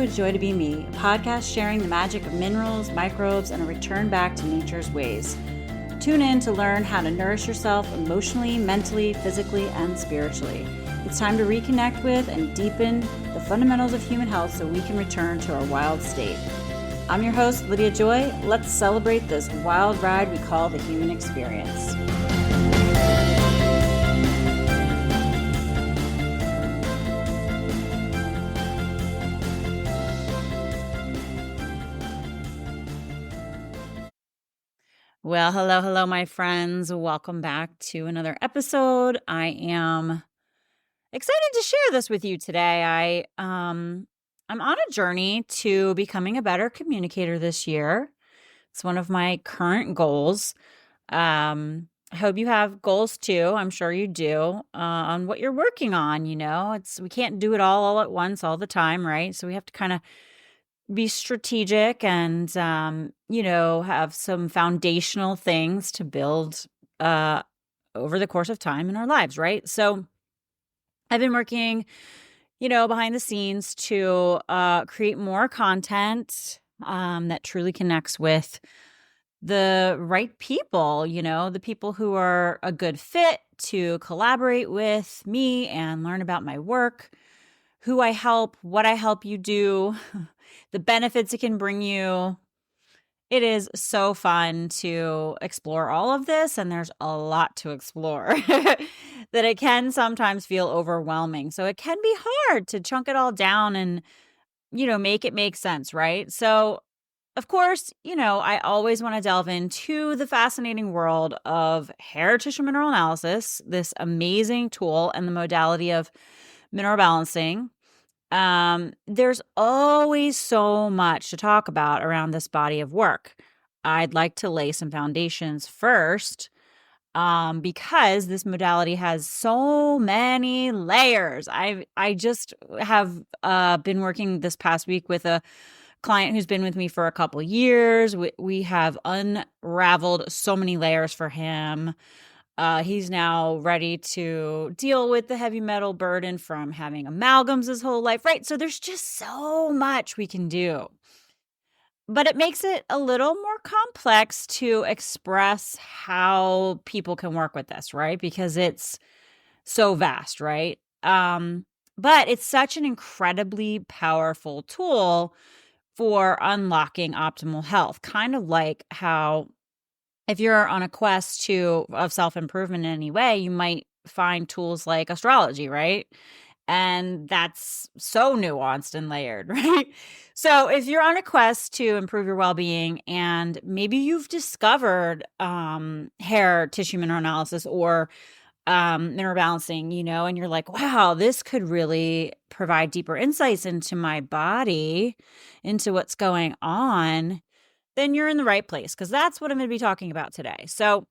to A Joy to Be Me, a podcast sharing the magic of minerals, microbes, and a return back to nature's ways. Tune in to learn how to nourish yourself emotionally, mentally, physically, and spiritually. It's time to reconnect with and deepen the fundamentals of human health so we can return to our wild state. I'm your host, Lydia Joy. Let's celebrate this wild ride we call the human experience. Well, hello, my friends. Welcome back to another episode. I am excited to share this with you today. I'm on a journey to becoming a better communicator this year. It's one of my current goals. I hope you have goals too. I'm sure you do, on what you're working on. We can't do it all at once all the time, right? So we have to kind of be strategic and, have some foundational things to build over the course of time in our lives, right? So I've been working, behind the scenes to create more content that truly connects with the right people, the people who are a good fit to collaborate with me and learn about my work, who I help, what I help you do, the benefits it can bring you. It is so fun to explore all of this, and there's a lot to explore that it can sometimes feel overwhelming. So it can be hard to chunk it all down and, make it make sense, right? So, of course, I always want to delve into the fascinating world of hair tissue mineral analysis, this amazing tool and the modality of mineral balancing. There's always so much to talk about around this body of work. I'd like to lay some foundations first, because this modality has so many layers. I just have been working this past week with a client who's been with me for a couple years. We have unraveled so many layers for him. He's now ready to deal with the heavy metal burden from having amalgams his whole life, right? So there's just so much we can do. But it makes it a little more complex to express how people can work with this, right? Because it's so vast, right? But it's such an incredibly powerful tool for unlocking optimal health, kind of like how if you're on a quest of self-improvement in any way, you might find tools like astrology, right? And that's so nuanced and layered, right? So if you're on a quest to improve your well-being and maybe you've discovered hair tissue mineral analysis or mineral balancing, and you're like, wow, this could really provide deeper insights into my body, into what's going on, then you're in the right place, because that's what I'm going to be talking about today. So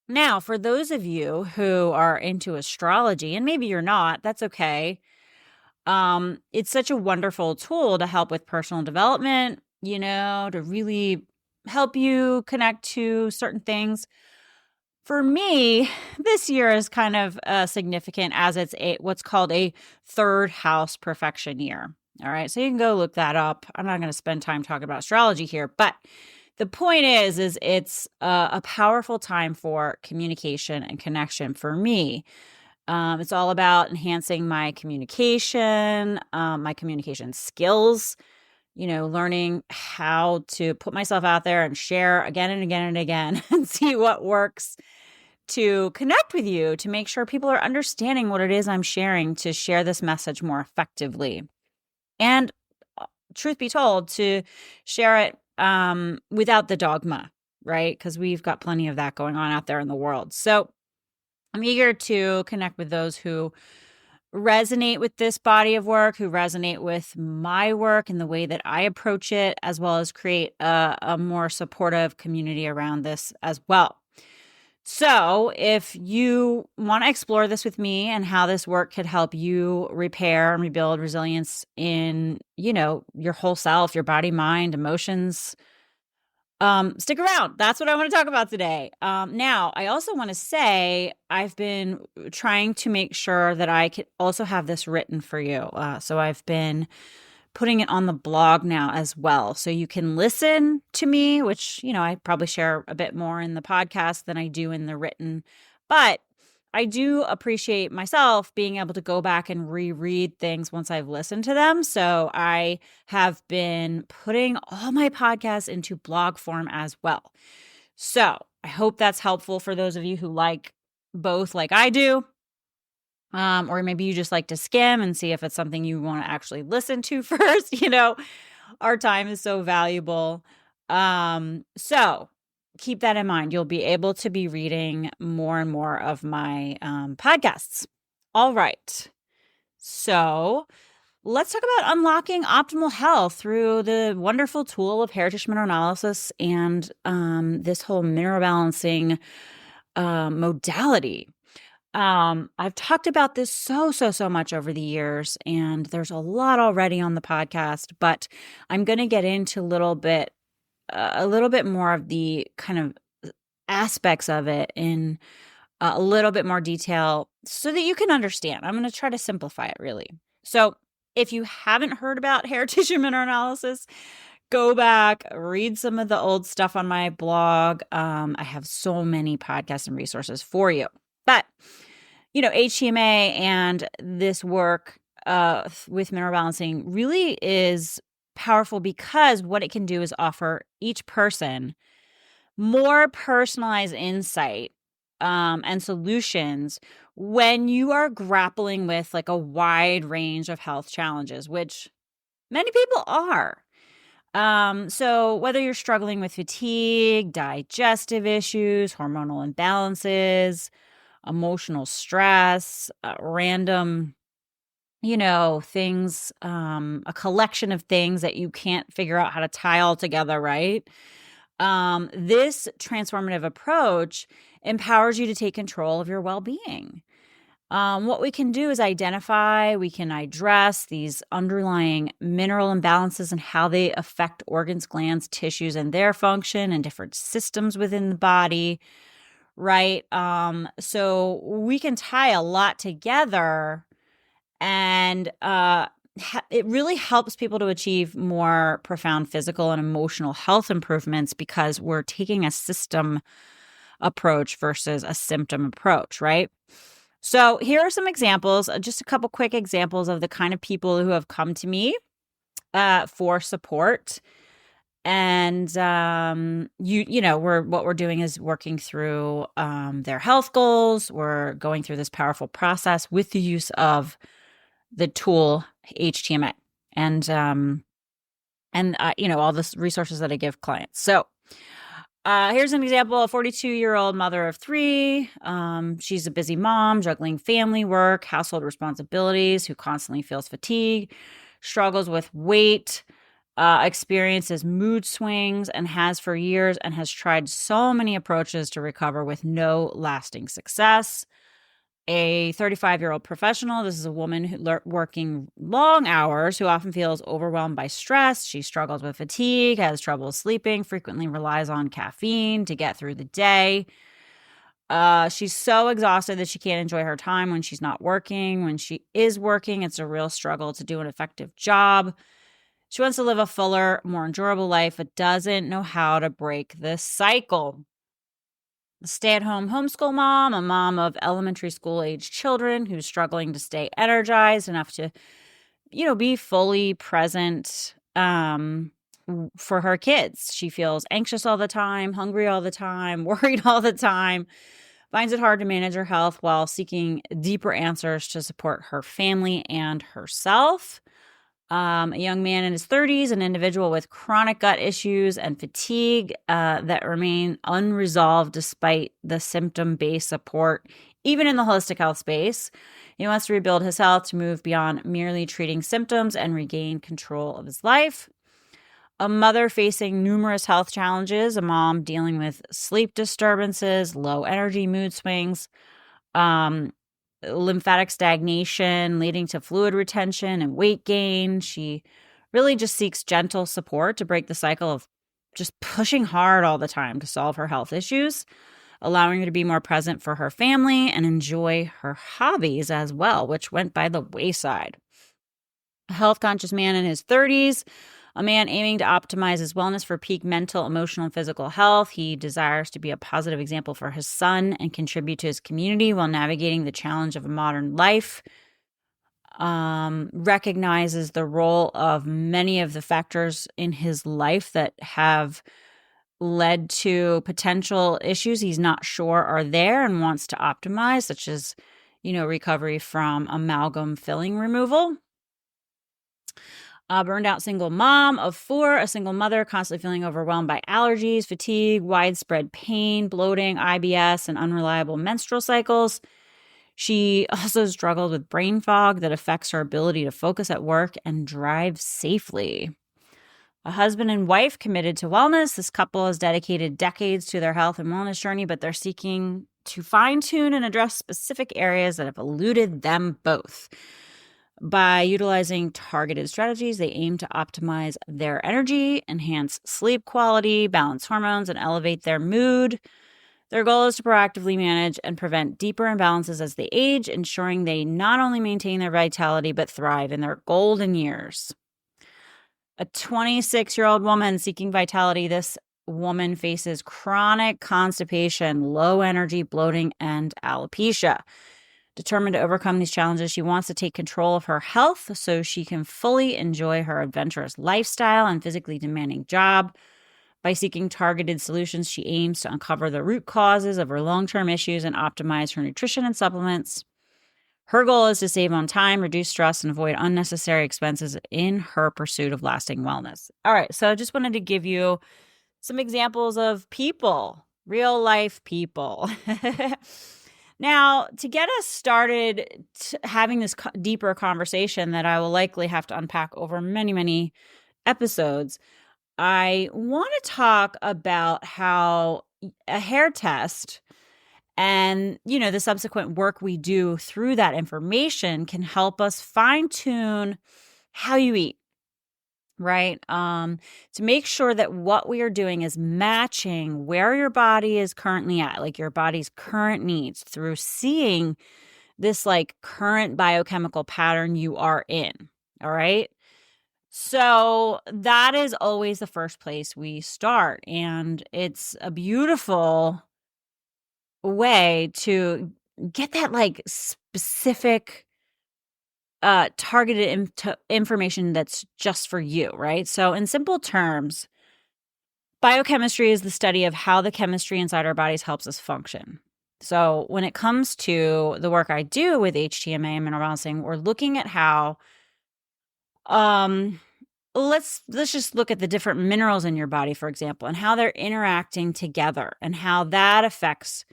now, for those of you who are into astrology, and maybe you're not, that's okay. It's such a wonderful tool to help with personal development, to really help you connect to certain things. For me, this year is kind of significant as it's what's called a third house perfection year. All right, so you can go look that up. I'm not going to spend time talking about astrology here, but the point is it's a powerful time for communication and connection for me. It's all about enhancing my communication skills, learning how to put myself out there and share again and again and again and see what works to connect with you, to make sure people are understanding what it is I'm sharing, to share this message more effectively. And truth be told, to share it without the dogma, right? Because we've got plenty of that going on out there in the world. So I'm eager to connect with those who resonate with this body of work, who resonate with my work and the way that I approach it, as well as create a more supportive community around this as well. So if you want to explore this with me and how this work could help you repair and rebuild resilience in, your whole self, your body, mind, emotions, stick around. That's what I want to talk about today. Now, I also want to say I've been trying to make sure that I could also have this written for you. So I've been putting it on the blog now as well. So you can listen to me, which, I probably share a bit more in the podcast than I do in the written, but I do appreciate myself being able to go back and reread things once I've listened to them. So I have been putting all my podcasts into blog form as well. So I hope that's helpful for those of you who like both like I do. Or maybe you just like to skim and see if it's something you want to actually listen to first. Our time is so valuable. So keep that in mind. You'll be able to be reading more and more of my podcasts. All right. So let's talk about unlocking optimal health through the wonderful tool of hair tissue mineral analysis and this whole mineral balancing modality. I've talked about this so much over the years, and there's a lot already on the podcast, but I'm going to get into a little bit more of the kind of aspects of it in a little bit more detail so that you can understand. I'm going to try to simplify it really. So if you haven't heard about hair tissue mineral analysis, go back, read some of the old stuff on my blog. I have so many podcasts and resources for you. But, HTMA and this work with mineral balancing really is powerful because what it can do is offer each person more personalized insight and solutions when you are grappling with like a wide range of health challenges, which many people are. So whether you're struggling with fatigue, digestive issues, hormonal imbalances, emotional stress, random, things, a collection of things that you can't figure out how to tie all together, right? This transformative approach empowers you to take control of your well-being. What we can do is we can address these underlying mineral imbalances and how they affect organs, glands, tissues, and their function and different systems within the body, right? So we can tie a lot together, and it really helps people to achieve more profound physical and emotional health improvements because we're taking a system approach versus a symptom approach, right? So here are some examples, just a couple quick examples of the kind of people who have come to me for support. And what we're doing is working through their health goals. We're going through this powerful process with the use of the tool HTMA and all the resources that I give clients. So here's an example: a 42-year-old mother of three. She's a busy mom, juggling family work, household responsibilities, who constantly feels fatigue, struggles with weight, experiences mood swings, and has for years, and has tried so many approaches to recover with no lasting success. A 35-year-old professional. This is a woman who working long hours who often feels overwhelmed by stress. She struggles with fatigue, has trouble sleeping, frequently relies on caffeine to get through the day. She's so exhausted that she can't enjoy her time when she's not working. When she is working, it's a real struggle to do an effective job. She wants to live a fuller, more enjoyable life, but doesn't know how to break this cycle. A stay-at-home homeschool mom, a mom of elementary school-age children who's struggling to stay energized enough to, be fully present for her kids. She feels anxious all the time, hungry all the time, worried all the time, finds it hard to manage her health while seeking deeper answers to support her family and herself. A young man in his 30s, an individual with chronic gut issues and fatigue that remain unresolved despite the symptom-based support, even in the holistic health space. He wants to rebuild his health to move beyond merely treating symptoms and regain control of his life. A mother facing numerous health challenges, a mom dealing with sleep disturbances, low energy mood swings, lymphatic stagnation leading to fluid retention and weight gain. She really just seeks gentle support to break the cycle of just pushing hard all the time to solve her health issues, allowing her to be more present for her family and enjoy her hobbies as well, which went by the wayside. A health-conscious man in his 30s, a man aiming to optimize his wellness for peak mental, emotional, and physical health. He desires to be a positive example for his son and contribute to his community while navigating the challenge of a modern life. Recognizes the role of many of the factors in his life that have led to potential issues he's not sure are there and wants to optimize, such as, recovery from amalgam filling removal. A burned out single mom of 4, a single mother constantly feeling overwhelmed by allergies, fatigue, widespread pain, bloating, IBS, and unreliable menstrual cycles. She also struggled with brain fog that affects her ability to focus at work and drive safely. A husband and wife committed to wellness. This couple has dedicated decades to their health and wellness journey, but they're seeking to fine-tune and address specific areas that have eluded them both. By utilizing targeted strategies, they aim to optimize their energy, enhance sleep quality, balance hormones, and elevate their mood. Their goal is to proactively manage and prevent deeper imbalances as they age, ensuring they not only maintain their vitality but thrive in their golden years. A 26-year-old woman seeking vitality. This woman faces chronic constipation, low energy, bloating, and alopecia. Determined to overcome these challenges, she wants to take control of her health so she can fully enjoy her adventurous lifestyle and physically demanding job. By seeking targeted solutions, she aims to uncover the root causes of her long-term issues and optimize her nutrition and supplements. Her goal is to save on time, reduce stress, and avoid unnecessary expenses in her pursuit of lasting wellness. All right, so I just wanted to give you some examples of people, real life people. Now, to get us started having this deeper conversation that I will likely have to unpack over many, many episodes, I want to talk about how a hair test and, the subsequent work we do through that information can help us fine-tune how you eat, right? To make sure that what we are doing is matching where your body is currently at, like your body's current needs, through seeing this current biochemical pattern you are in. All right. So that is always the first place we start. And it's a beautiful way to get that specific targeted information that's just for you, right? So in simple terms, biochemistry is the study of how the chemistry inside our bodies helps us function. So when it comes to the work I do with HTMA and mineral balancing, we're looking at how let's just look at the different minerals in your body, for example, and how they're interacting together and how that affects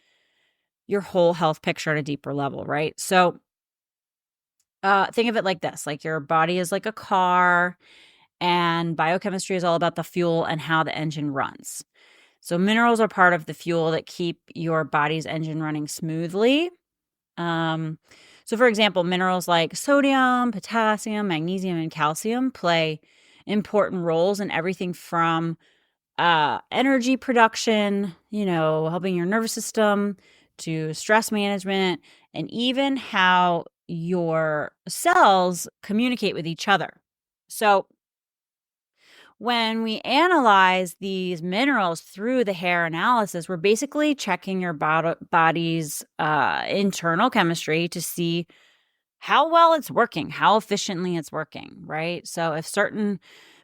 your whole health picture at a deeper level, right? So think of it like this, like your body is like a car and biochemistry is all about the fuel and how the engine runs. So minerals are part of the fuel that keep your body's engine running smoothly. So for example, minerals like sodium, potassium, magnesium, and calcium play important roles in everything from energy production, helping your nervous system, to stress management, and even how your cells communicate with each other. So when we analyze these minerals through the hair analysis, we're basically checking your body's internal chemistry to see how well it's working, how efficiently it's working, right? So if certain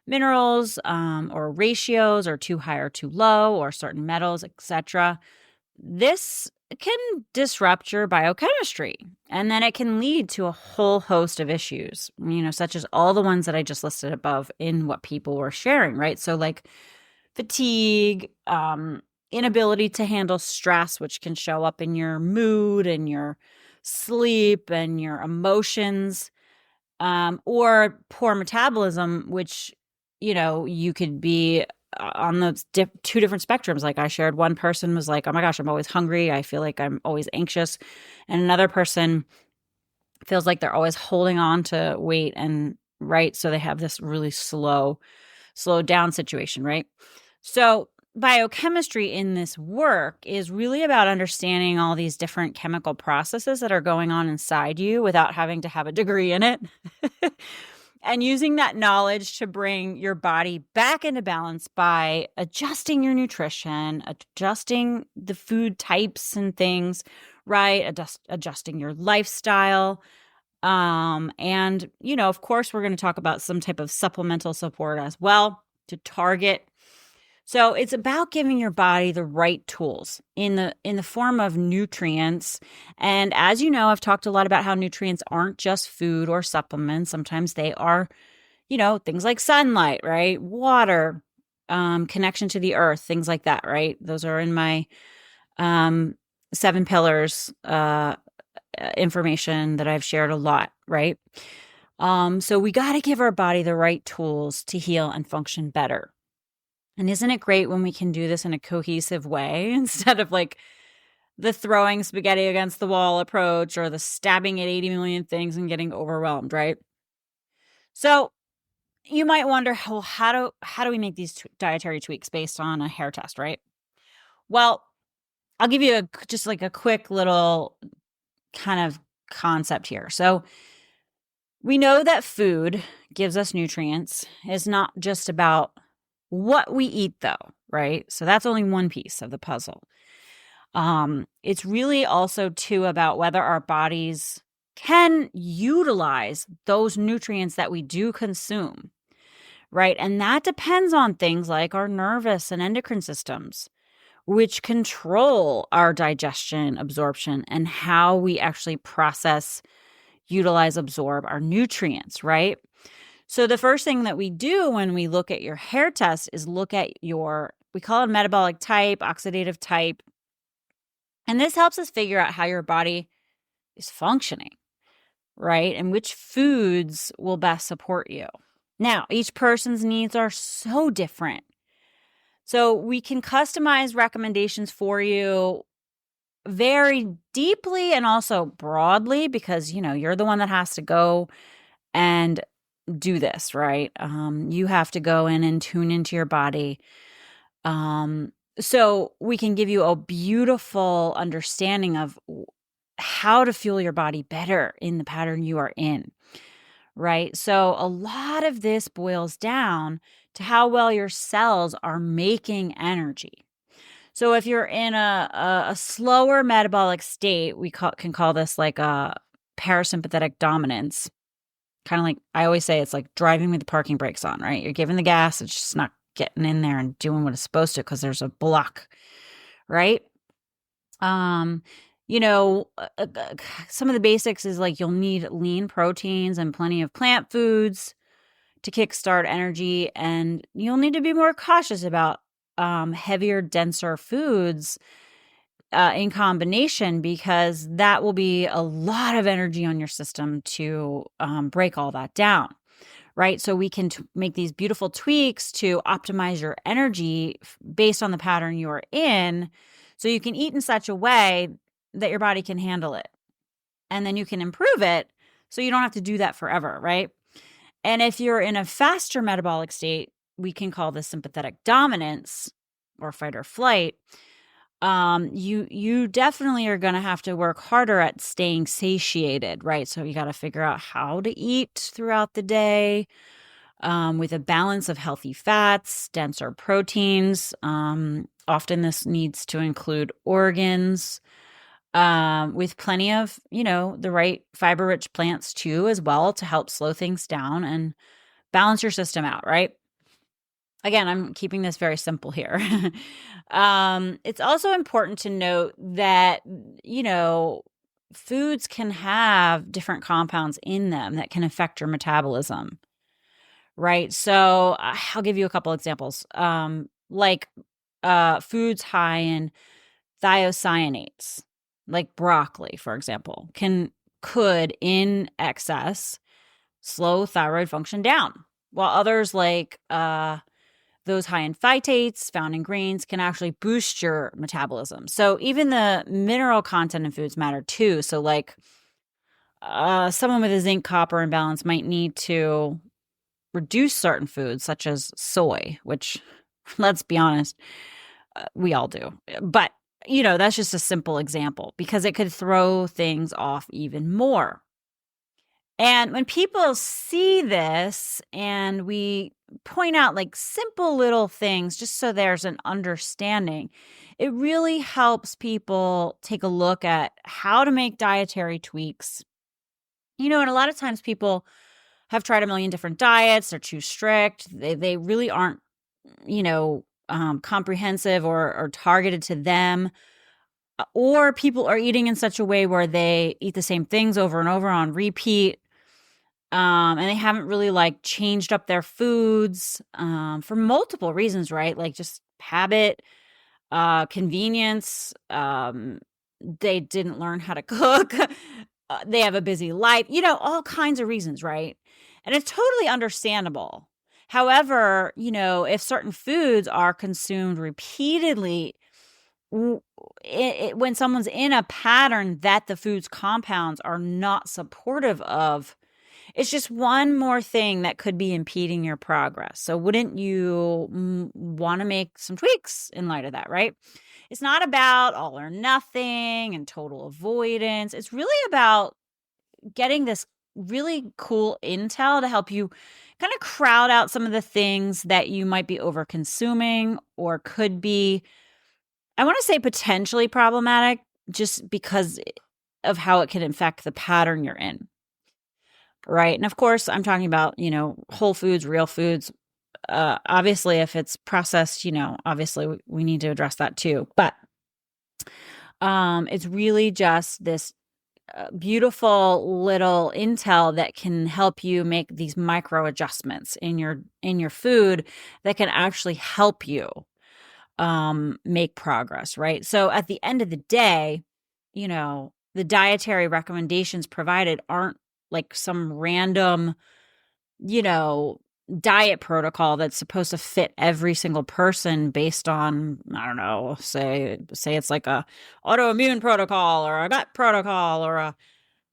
minerals or ratios are too high or too low, or certain metals, etc., this can disrupt your biochemistry, and then it can lead to a whole host of issues, such as all the ones that I just listed above in what people were sharing, right? So fatigue, inability to handle stress, which can show up in your mood and your sleep and your emotions, or poor metabolism, which, you could be on those two different spectrums. Like I shared, one person was like, oh my gosh, I'm always hungry. I feel like I'm always anxious. And another person feels like they're always holding on to weight, and right. So they have this really slow down situation, right? So biochemistry in this work is really about understanding all these different chemical processes that are going on inside you without having to have a degree in it. and using that knowledge to bring your body back into balance by adjusting your nutrition, adjusting the food types and things, right? Adjusting your lifestyle. And, of course, we're going to talk about some type of supplemental support as well to target. So it's about giving your body the right tools in the form of nutrients. And as you know, I've talked a lot about how nutrients aren't just food or supplements. Sometimes they are, things like sunlight, right? Water, connection to the earth, things like that, right? Those are in my 7 pillars information that I've shared a lot, right? So we got to give our body the right tools to heal and function better. And isn't it great when we can do this in a cohesive way instead of like the throwing spaghetti against the wall approach or the stabbing at 80 million things and getting overwhelmed, right? So you might wonder, well, how do we make these dietary tweaks based on a hair test, right? Well, I'll give you just like a quick little kind of concept here. So we know that food gives us nutrients. It's not just about what we eat though, right? So that's only one piece of the puzzle. It's really also too about whether our bodies can utilize those nutrients that we do consume, right? And that depends on things like our nervous and endocrine systems, which control our digestion, absorption, and how we actually process, utilize, absorb our nutrients, right? So the first thing that we do when we look at your hair test is look at we call it metabolic type, oxidative type. And this helps us figure out how your body is functioning, right? And which foods will best support you. Now, each person's needs are so different. So we can customize recommendations for you very deeply and also broadly because, you're the one that has to go and do this, right? You have to go in and tune into your body. So we can give you a beautiful understanding of how to fuel your body better in the pattern you are in, right? So a lot of this boils down to how well your cells are making energy. So if you're in a slower metabolic state, we can call this like a parasympathetic dominance. Kind of like, I always say it's like driving with the parking brakes on, right? You're giving the gas, it's just not getting in there and doing what it's supposed to because there's a block, right? Some of the basics is like you'll need lean proteins and plenty of plant foods to kickstart energy, and you'll need to be more cautious about heavier, denser foods in combination because that will be a lot of energy on your system to break all that down, right? So we can make these beautiful tweaks to optimize your energy based on the pattern you are in so you can eat in such a way that your body can handle it. And then you can improve it so you don't have to do that forever, right? And if you're in a faster metabolic state, we can call this sympathetic dominance or fight or flight. You definitely are going to have to work harder at staying satiated, right? So you got to figure out how to eat throughout the day with a balance of healthy fats, denser proteins. Often this needs to include organs with plenty of, the right fiber-rich plants too as well to help slow things down and balance your system out, right? Again, I'm keeping this very simple here. It's also important to note that, foods can have different compounds in them that can affect your metabolism, right? So I'll give you a couple examples. Like foods high in thiocyanates, like broccoli, for example, could in excess slow thyroid function down, while others like those high in phytates found in grains can actually boost your metabolism. So even the mineral content in foods matter too. So like someone with a zinc copper imbalance might need to reduce certain foods such as soy, which let's be honest, we all do. But, that's just a simple example because it could throw things off even more. And when people see this and we point out like simple little things just so there's an understanding, it really helps people take a look at how to make dietary tweaks. And a lot of times people have tried a million different diets. They're too strict. They really aren't, comprehensive or targeted to them. Or people are eating in such a way where they eat the same things over and over on repeat. And they haven't really like changed up their foods for multiple reasons, right? Like just habit, convenience. They didn't learn how to cook. They have a busy life, all kinds of reasons, right? And it's totally understandable. However, if certain foods are consumed repeatedly, when someone's in a pattern that the food's compounds are not supportive of, it's just one more thing that could be impeding your progress. So wouldn't you want to make some tweaks in light of that, right? It's not about all or nothing and total avoidance. It's really about getting this really cool intel to help you kind of crowd out some of the things that you might be over consuming or could be, I want to say, potentially problematic just because of how it can affect the pattern you're in. Right. And of course, I'm talking about, whole foods, real foods. Obviously, if it's processed, obviously we need to address that too. But it's really just this beautiful little intel that can help you make these micro adjustments in your food that can actually help you make progress, right? So at the end of the day, the dietary recommendations provided aren't like some random, diet protocol that's supposed to fit every single person based on, I don't know, say it's like a autoimmune protocol or a gut protocol or a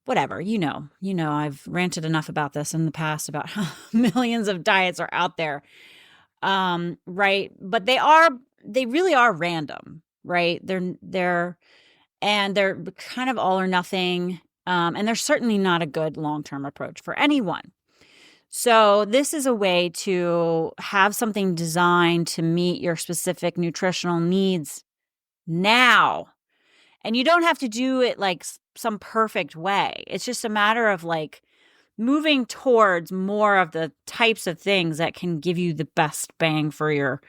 whatever, I've ranted enough about this in the past about how millions of diets are out there. Right. But they really are random, right? They're kind of all or nothing. And they're certainly not a good long-term approach for anyone. So this is a way to have something designed to meet your specific nutritional needs now. And you don't have to do it like some perfect way. It's just a matter of like moving towards more of the types of things that can give you the best bang for your,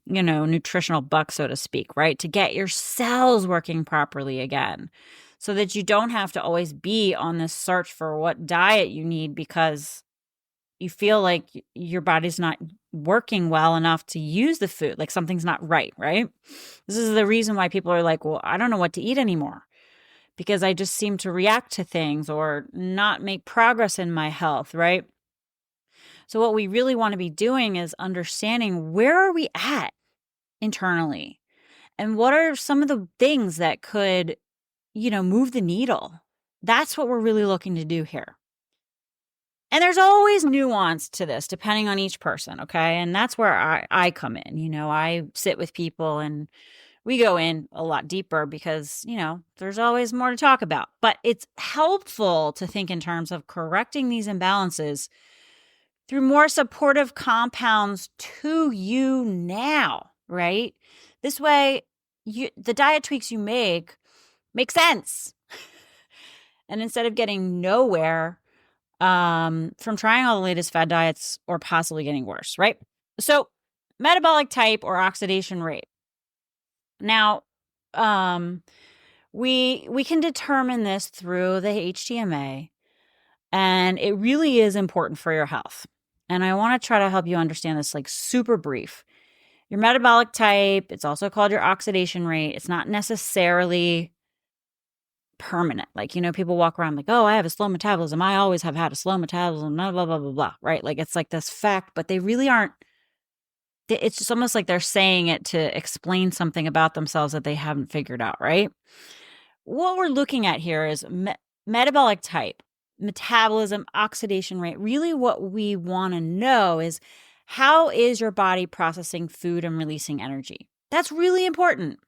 nutritional buck, so to speak, right? To get your cells working properly again so that you don't have to always be on this search for what diet you need because you feel like your body's not working well enough to use the food, like something's not right, right? This is the reason why people are like, well, I don't know what to eat anymore because I just seem to react to things or not make progress in my health, right? So what we really want to be doing is understanding where are we at internally and what are some of the things that could, move the needle. That's what we're really looking to do here. And there's always nuance to this depending on each person, okay? And that's where I come in. I sit with people and we go in a lot deeper because, there's always more to talk about. But it's helpful to think in terms of correcting these imbalances through more supportive compounds to you now, right? This way, the diet tweaks you make sense. And instead of getting nowhere from trying all the latest fad diets or possibly getting worse, right? So metabolic type or oxidation rate. Now, we can determine this through the HTMA, and it really is important for your health. And I want to try to help you understand this like super brief. Your metabolic type, it's also called your oxidation rate. It's not necessarily permanent. Like, people walk around like, oh, I have a slow metabolism. I always have had a slow metabolism, blah, blah, blah, blah, blah, right? Like, it's like this fact, but they really aren't. It's just almost like they're saying it to explain something about themselves that they haven't figured out, right? What we're looking at here is metabolic type, metabolism, oxidation rate. Really what we want to know is how is your body processing food and releasing energy? That's really important.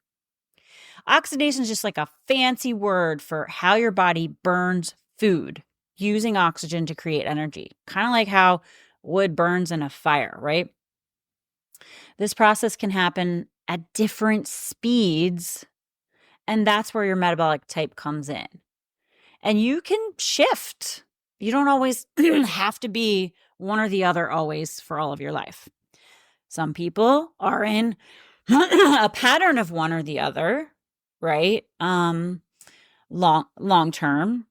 Oxidation is just like a fancy word for how your body burns food. using oxygen to create energy, kind of like how wood burns in a fire, right? This process can happen at different speeds, and that's where your metabolic type comes in. And you can shift. You don't always have to be one or the other always for all of your life. Some people are in a pattern of one or the other, right? Long term,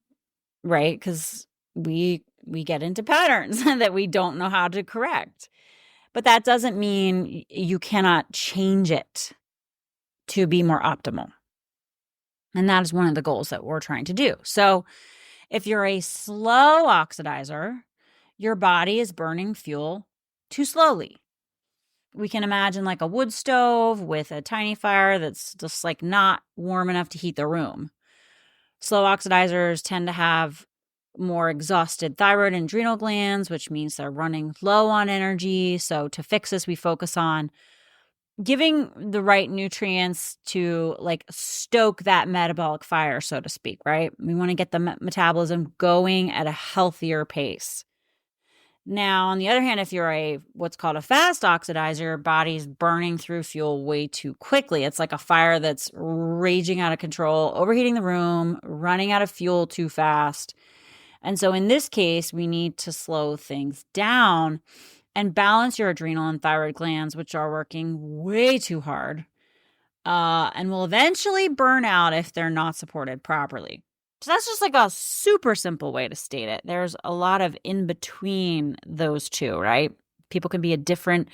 right? Because we get into patterns that we don't know how to correct. But that doesn't mean you cannot change it to be more optimal. And that is one of the goals that we're trying to do. So if you're a slow oxidizer, your body is burning fuel too slowly. We can imagine like a wood stove with a tiny fire that's just like not warm enough to heat the room. Slow oxidizers tend to have more exhausted thyroid and adrenal glands, which means they're running low on energy. So to fix this, we focus on giving the right nutrients to like stoke that metabolic fire, so to speak, right? We want to get the metabolism going at a healthier pace. Now, on the other hand, if you're what's called a fast oxidizer, your body's burning through fuel way too quickly. It's like a fire that's raging out of control, overheating the room, running out of fuel too fast. And so in this case, we need to slow things down and balance your adrenal and thyroid glands, which are working way too hard and will eventually burn out if they're not supported properly. So that's just like a super simple way to state it. There's a lot of in between those two, right? People can be at different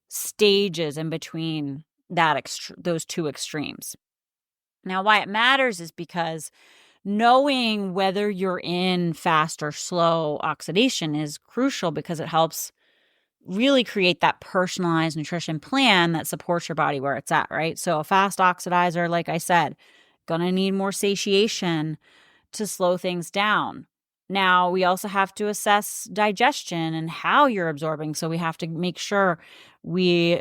stages in between those two extremes. Now, why it matters is because knowing whether you're in fast or slow oxidation is crucial because it helps really create that personalized nutrition plan that supports your body where it's at, right? So a fast oxidizer, like I said, gonna need more satiation to slow things down. Now, we also have to assess digestion and how you're absorbing. So we have to make sure we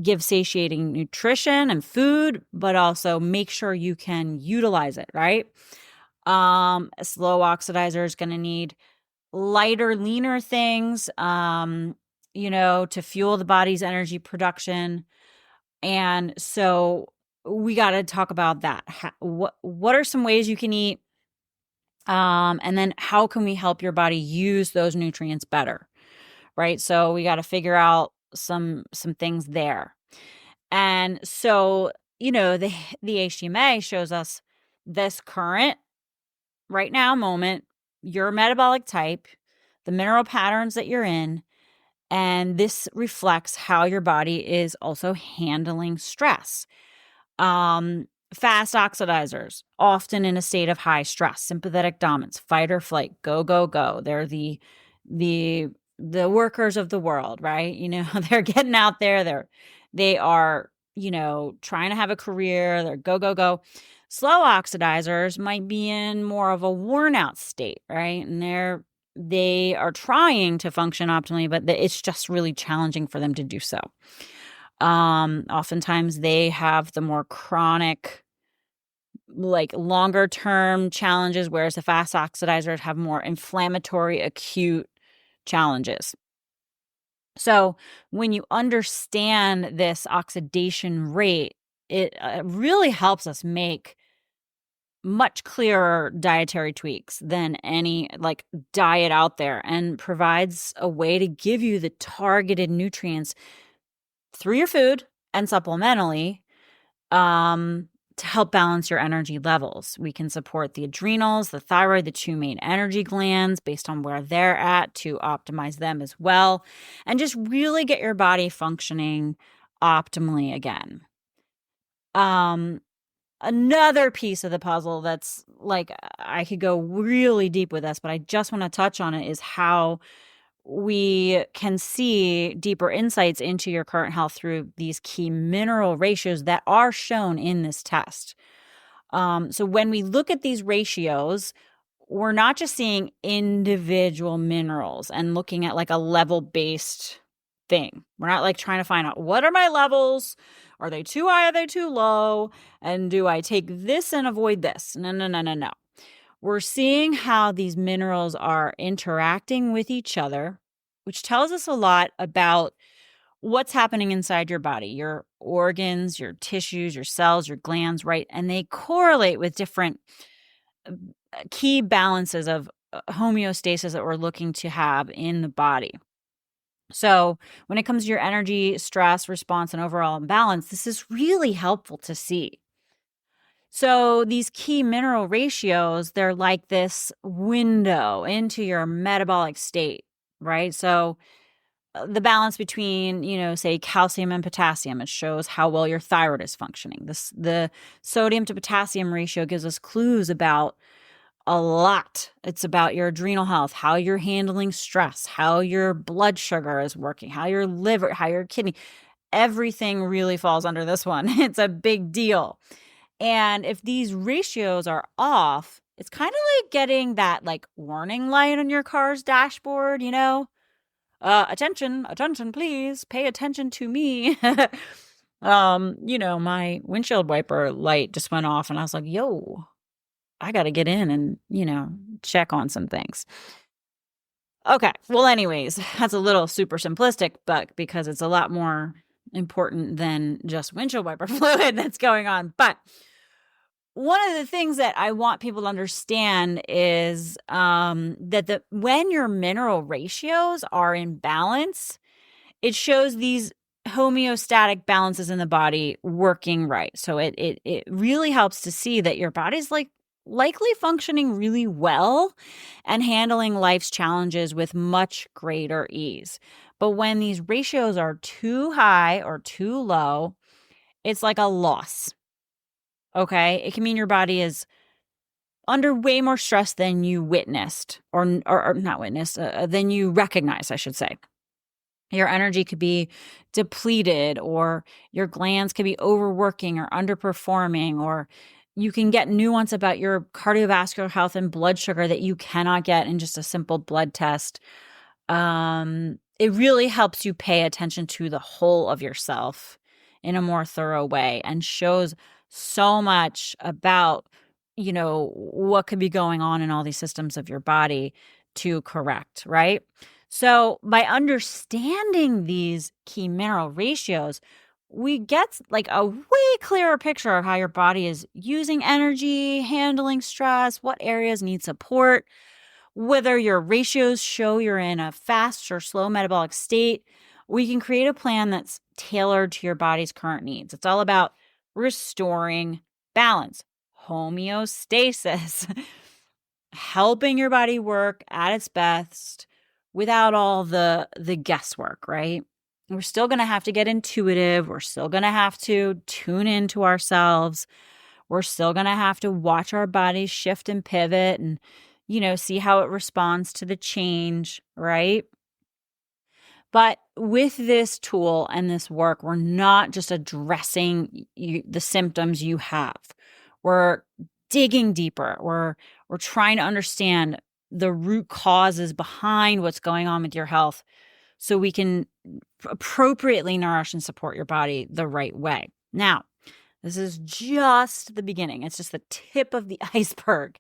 give satiating nutrition and food, but also make sure you can utilize it, right? A slow oxidizer is going to need lighter, leaner things, to fuel the body's energy production. And so we got to talk about that. What are some ways you can eat? And then how can we help your body use those nutrients better? Right. So we got to figure out some things there. And so, the HTMA shows us this current right now moment, your metabolic type, the mineral patterns that you're in, and this reflects how your body is also handling stress. Fast oxidizers, often in a state of high stress, sympathetic dominance, fight or flight, go, go, go. They're the workers of the world, right? They're getting out there. They are, trying to have a career. They're go, go, go. Slow oxidizers might be in more of a worn out state, right? And they are trying to function optimally, but it's just really challenging for them to do so. Oftentimes they have the more chronic, like longer term challenges, whereas the fast oxidizers have more inflammatory, acute challenges. So when you understand this oxidation rate, it really helps us make much clearer dietary tweaks than any like diet out there, and provides a way to give you the targeted nutrients through your food and supplementally to help balance your energy levels. We can support the adrenals, the thyroid, the two main energy glands based on where they're at to optimize them as well, and just really get your body functioning optimally again. Another piece of the puzzle that's like, I could go really deep with this, but I just want to touch on it, is how we can see deeper insights into your current health through these key mineral ratios that are shown in this test. So when we look at these ratios, we're not just seeing individual minerals and looking at like a level-based thing. We're not like trying to find out, what are my levels? Are they too high? Are they too low? And do I take this and avoid this? No. we're seeing how these minerals are interacting with each other, which tells us a lot about what's happening inside your body, your organs, your tissues, your cells, your glands, right? And they correlate with different key balances of homeostasis that we're looking to have in the body. So, when it comes to your energy, stress response, and overall imbalance, this is really helpful to see. So, these key mineral ratios, they're like this window into your metabolic state, right? So, the balance between, say calcium and potassium, it shows how well your thyroid is functioning. The sodium to potassium ratio gives us clues about a lot. It's about your adrenal health, how you're handling stress, how your blood sugar is working, how your liver, how your kidney, everything really falls under this one. It's a big deal. And if these ratios are off, it's kind of like getting that warning light on your car's dashboard, attention, please pay attention to me. My windshield wiper light just went off and I was like, yo, I got to get in and, check on some things. Okay. Well, anyways, that's a little super simplistic, but because it's a lot more important than just windshield wiper fluid that's going on. But one of the things that I want people to understand is that when your mineral ratios are in balance, it shows these homeostatic balances in the body working right. So it really helps to see that your body's likely functioning really well and handling life's challenges with much greater ease. But when these ratios are too high or too low, it's like a loss. Okay? It can mean your body is under way more stress than you witnessed or not witnessed, than you recognize, I should say. Your energy could be depleted, or your glands could be overworking or underperforming, or you can get nuance about your cardiovascular health and blood sugar that you cannot get in just a simple blood test. It really helps you pay attention to the whole of yourself in a more thorough way and shows so much about, what could be going on in all these systems of your body to correct, right? So by understanding these key mineral ratios, we get a way clearer picture of how your body is using energy, handling stress, what areas need support, whether your ratios show you're in a fast or slow metabolic state. We can create a plan that's tailored to your body's current needs. It's all about restoring balance, homeostasis, helping your body work at its best without all the guesswork, right? We're still going to have to get intuitive. We're still going to have to tune into ourselves. We're still going to have to watch our bodies shift and pivot and, see how it responds to the change, right? But with this tool and this work, we're not just addressing the symptoms you have. We're digging deeper. We're trying to understand the root causes behind what's going on with your health so we can appropriately nourish and support your body the right way. Now, this is just the beginning. It's just the tip of the iceberg.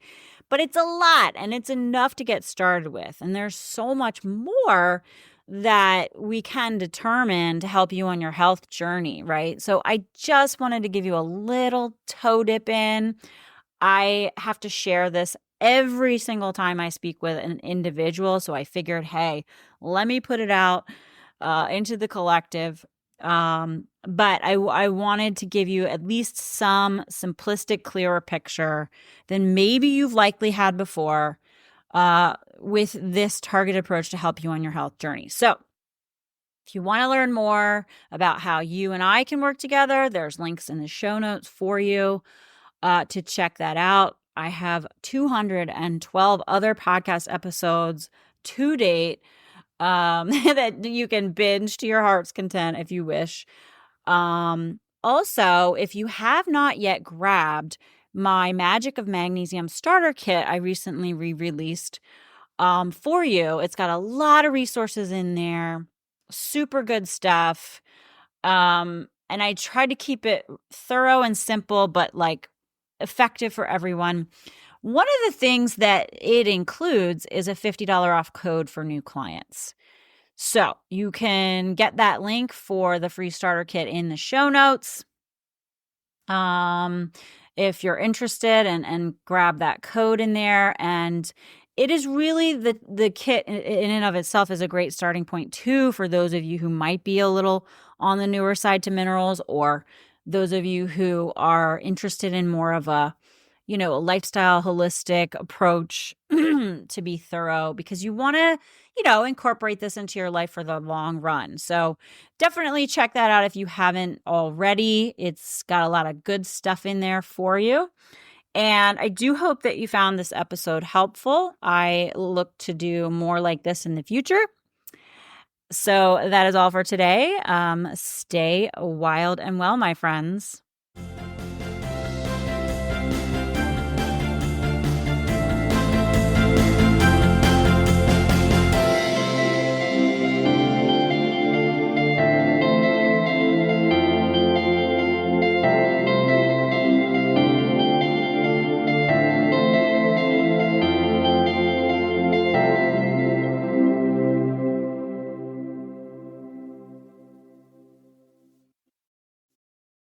But it's a lot, and it's enough to get started with. And there's so much more that we can determine to help you on your health journey, right? So I just wanted to give you a little toe dip in. I have to share this every single time I speak with an individual. So I figured, hey, let me put it out into the collective. But I wanted to give you at least some simplistic, clearer picture than maybe you've likely had before with this targeted approach to help you on your health journey. So if you want to learn more about how you and I can work together, there's links in the show notes for you to check that out. I have 212 other podcast episodes to date that you can binge to your heart's content if you wish. Also, if you have not yet grabbed my Magic of Magnesium starter kit, I recently re-released for you. It's got a lot of resources in there, super good stuff. And I try to keep it thorough and simple, but effective for everyone. One of the things that it includes is a $50 off code for new clients. So you can get that link for the free starter kit in the show notes. If you're interested, and grab that code in there. And it is really the kit in and of itself is a great starting point too, for those of you who might be a little on the newer side to minerals, or those of you who are interested in more of a lifestyle holistic approach to be thorough, because you want to, incorporate this into your life for the long run. So definitely check that out if you haven't already. It's got a lot of good stuff in there for you. And I do hope that you found this episode helpful. I look to do more like this in the future. So that is all for today. Stay wild and well, my friends.